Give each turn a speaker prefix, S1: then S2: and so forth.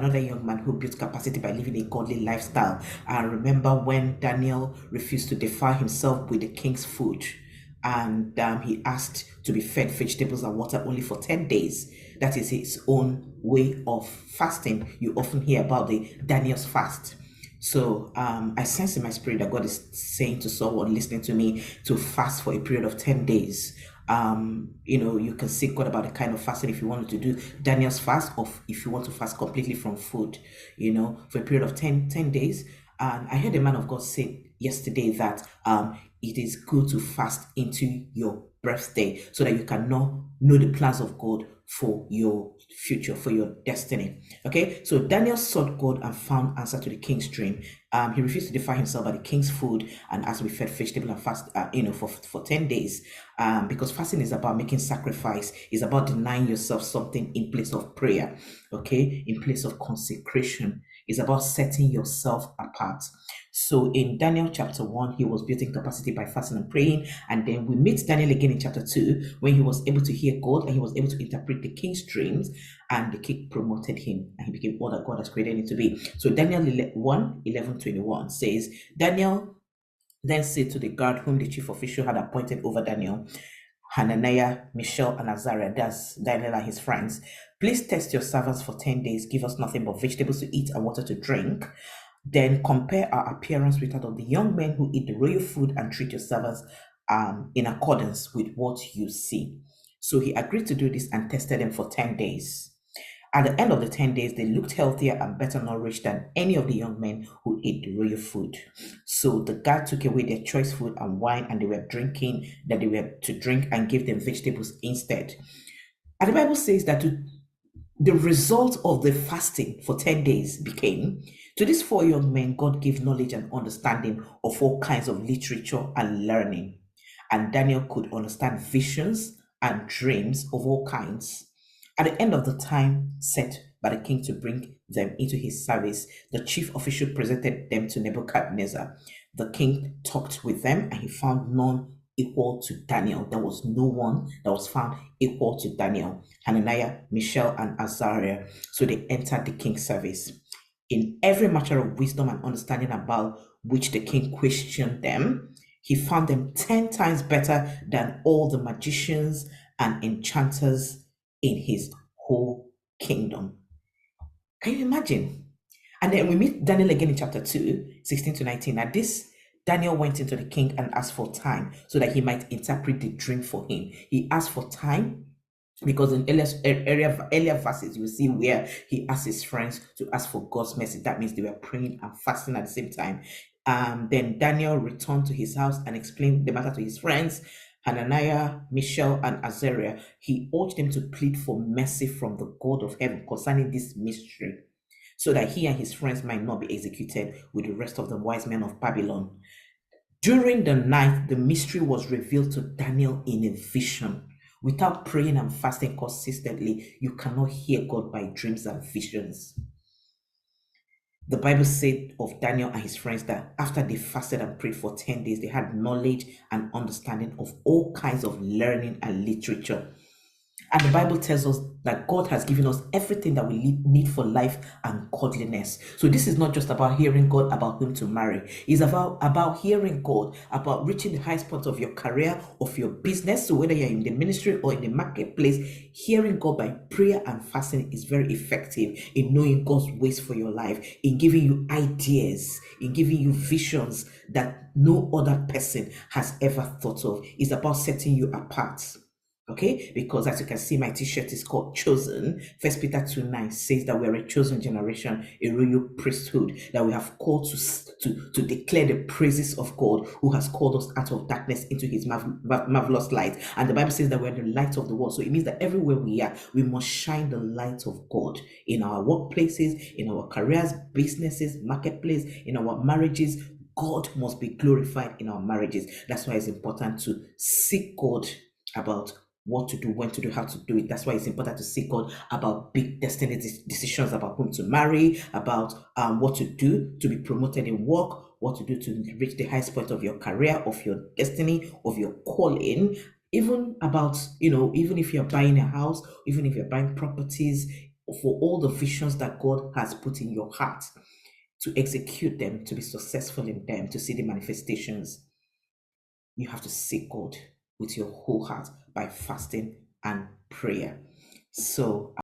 S1: another young man who built capacity by living a godly lifestyle. And remember when Daniel refused to defile himself with the king's food, and he asked to be fed vegetables and water only for 10 days. That is his own way of fasting. You often hear about the Daniel's fast. So I sense in my spirit that God is saying to someone listening to me to fast for a period of 10 days. You can seek God about the kind of fasting if you wanted to do Daniel's fast, or if you want to fast completely from food, for a period of 10 days. And I heard a man of God say yesterday that it is good to fast into your birthday so that you can know the plans of God for your future, for your destiny. Okay, so Daniel sought God and found answer to the king's dream. He refused to defile himself by the king's food and asked to be fed vegetable and fast, for 10 days. Because fasting is about making sacrifice, is about denying yourself something in place of prayer, okay, in place of consecration. It's about setting yourself apart. So in Daniel chapter 1, he was building capacity by fasting and praying. And then we meet Daniel again in chapter 2, when he was able to hear God and he was able to interpret the king's dreams, and the king promoted him and he became all that God has created him to be. So Daniel 1:11-21 says, Daniel then said to the guard whom the chief official had appointed over Daniel, Hananiah, Mishael, and Azariah, that's Daniel and his friends, please test your servants for 10 days, give us nothing but vegetables to eat and water to drink. Then compare our appearance with that of the young men who eat the royal food, and treat your servants in accordance with what you see. So he agreed to do this and tested them for 10 days. At the end of the 10 days, they looked healthier and better nourished than any of the young men who ate the royal food. So the guard took away their choice food and wine, and they were to drink, and gave them vegetables instead. And the Bible says that the result of the fasting for 10 days became, to these 4 young men, God gave knowledge and understanding of all kinds of literature and learning. And Daniel could understand visions and dreams of all kinds. At the end of the time set by the king to bring them into his service, the chief official presented them to Nebuchadnezzar. The king talked with them, and he found none equal to Daniel. There was no one that was found equal to Daniel, Hananiah, Mishael, and Azariah. So they entered the king's service. In every matter of wisdom and understanding about which the king questioned them, he found them 10 times better than all the magicians and enchanters in his whole kingdom. Can you imagine? And then we meet Daniel again in chapter 2, 16-19. At this, Daniel went into the king and asked for time so that he might interpret the dream for him. He asked for time because in earlier verses, you see where he asked his friends to ask for God's mercy. That means they were praying and fasting at the same time. Then Daniel returned to his house and explained the matter to his friends, Hananiah, Mishael, and Azariah. He urged them to plead for mercy from the God of heaven concerning this mystery, so that he and his friends might not be executed with the rest of the wise men of Babylon. During the night, the mystery was revealed to Daniel in a vision. Without praying and fasting consistently, you cannot hear God by dreams and visions. The Bible said of Daniel and his friends that after they fasted and prayed for 10 days, they had knowledge and understanding of all kinds of learning and literature. And the Bible tells us that God has given us everything that we need for life and godliness. So this is not just about hearing God about whom to marry. It's about hearing God, about reaching the highest point of your career, of your business. So whether you're in the ministry or in the marketplace, hearing God by prayer and fasting is very effective in knowing God's ways for your life, in giving you ideas, in giving you visions that no other person has ever thought of. It's about setting you apart. Okay, because as you can see, my t-shirt is called Chosen. 1 Peter 2:9 says that we're a chosen generation, a royal priesthood, that we have called to declare the praises of God, who has called us out of darkness into his marvelous light. And the Bible says that we're the light of the world. So it means that everywhere we are, we must shine the light of God in our workplaces, in our careers, businesses, marketplace, in our marriages. God must be glorified in our marriages. That's why it's important to seek God about what to do, when to do, how to do it. That's why it's important to seek God about big destiny decisions, about whom to marry, about what to do to be promoted in work, what to do to reach the highest point of your career, of your destiny, of your calling, even about, even if you're buying a house, even if you're buying properties, for all the visions that God has put in your heart, to execute them, to be successful in them, to see the manifestations, you have to seek God with your whole heart by fasting and prayer. So